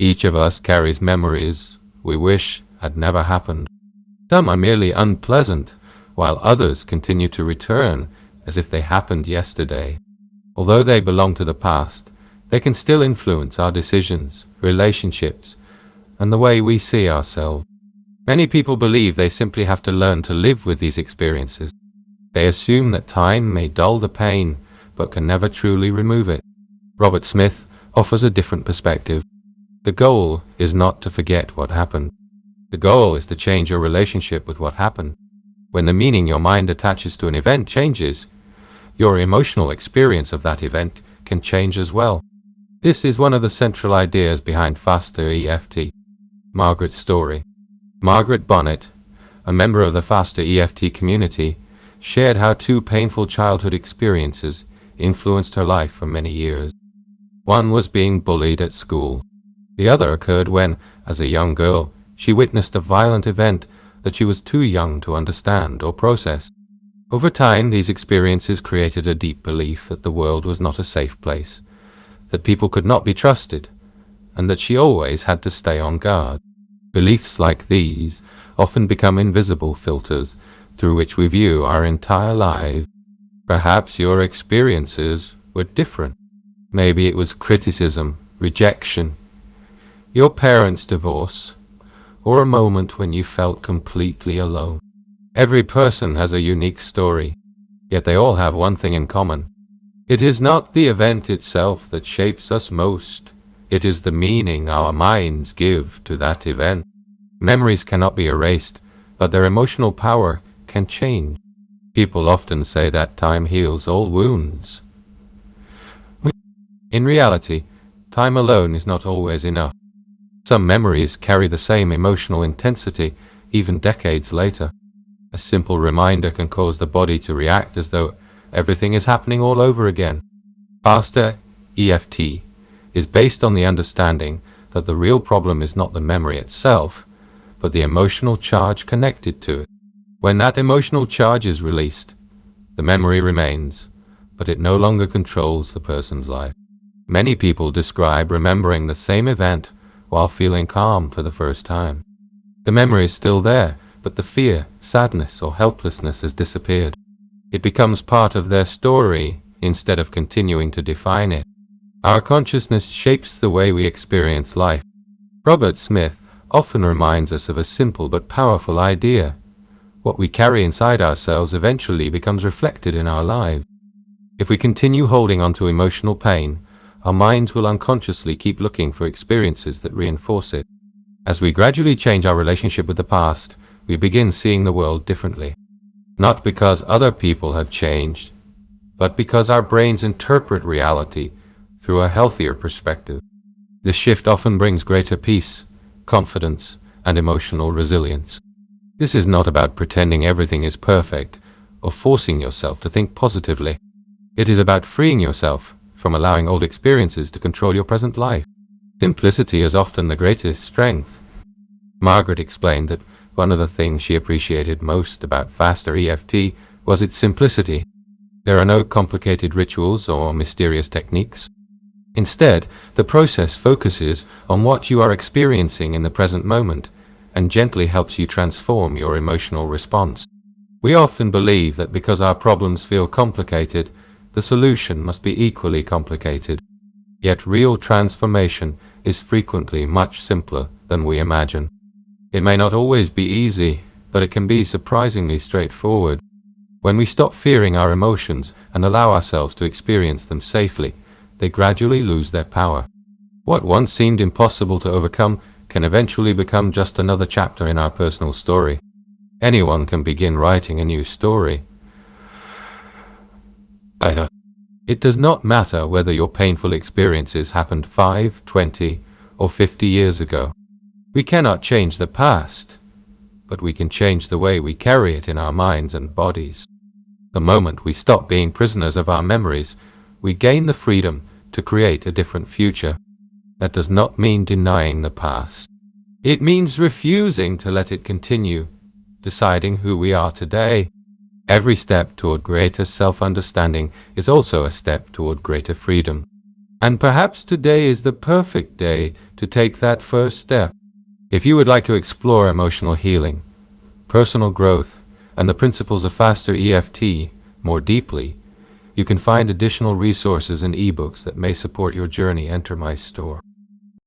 Each of us carries memories we wish had never happened. Some are merely unpleasant, while others continue to return as if they happened yesterday. Although they belong to the past, they can still influence our decisions, relationships, and the way we see ourselves. Many people believe they simply have to learn to live with these experiences. They assume that time may dull the pain, but can never truly remove it. Robert Smith offers a different perspective. The goal is not to forget what happened. The goal is to change your relationship with what happened. When the meaning your mind attaches to an event changes, your emotional experience of that event can change as well. This is one of the central ideas behind Faster EFT. Margaret's story. Margaret Bonnet, a member of the Faster EFT community, shared how two painful childhood experiences influenced her life for many years. One was being bullied at school. The other occurred when, as a young girl, she witnessed a violent event that she was too young to understand or process. Over time, these experiences created a deep belief that the world was not a safe place, that people could not be trusted, and that she always had to stay on guard. Beliefs like these often become invisible filters through which we view our entire lives. Perhaps your experiences were different. Maybe it was criticism, rejection, your parents' divorce, or a moment when you felt completely alone. Every person has a unique story, yet they all have one thing in common. It is not the event itself that shapes us most. It is the meaning our minds give to that event. Memories cannot be erased, but their emotional power can change. People often say that time heals all wounds. In reality, time alone is not always enough. Some memories carry the same emotional intensity even decades later. A simple reminder can cause the body to react as though everything is happening all over again. Faster EFT is based on the understanding that the real problem is not the memory itself, but the emotional charge connected to it. When that emotional charge is released, the memory remains, but it no longer controls the person's life. Many people describe remembering the same event while feeling calm for the first time. The memory is still there, but the fear, sadness, or helplessness has disappeared. It becomes part of their story instead of continuing to define it. Our consciousness shapes the way we experience life. Robert Smith often reminds us of a simple but powerful idea. What we carry inside ourselves eventually becomes reflected in our lives. If we continue holding on to emotional pain, our minds will unconsciously keep looking for experiences that reinforce it. As we gradually change our relationship with the past, we begin seeing the world differently. Not because other people have changed, but because our brains interpret reality through a healthier perspective. This shift often brings greater peace, confidence, and emotional resilience. This is not about pretending everything is perfect or forcing yourself to think positively. It is about freeing yourself from allowing old experiences to control your present life. Simplicity is often the greatest strength. Margaret explained that one of the things she appreciated most about Faster EFT was its simplicity. There are no complicated rituals or mysterious techniques. Instead, the process focuses on what you are experiencing in the present moment and gently helps you transform your emotional response. We often believe that because our problems feel complicated, the solution must be equally complicated. Yet real transformation is frequently much simpler than we imagine. It may not always be easy, but it can be surprisingly straightforward. When we stop fearing our emotions and allow ourselves to experience them safely, they gradually lose their power. What once seemed impossible to overcome can eventually become just another chapter in our personal story. Anyone can begin writing a new story. It does not matter whether your painful experiences happened 5, 20, or 50 years ago. We cannot change the past, but we can change the way we carry it in our minds and bodies. The moment we stop being prisoners of our memories, we gain the freedom to create a different future. That does not mean denying the past. It means refusing to let it continue, deciding who we are today. Every step toward greater self-understanding is also a step toward greater freedom. And perhaps today is the perfect day to take that first step. If you would like to explore emotional healing, personal growth, and the principles of faster EFT more deeply, you can find additional resources and ebooks that may support your journey. Enter my store.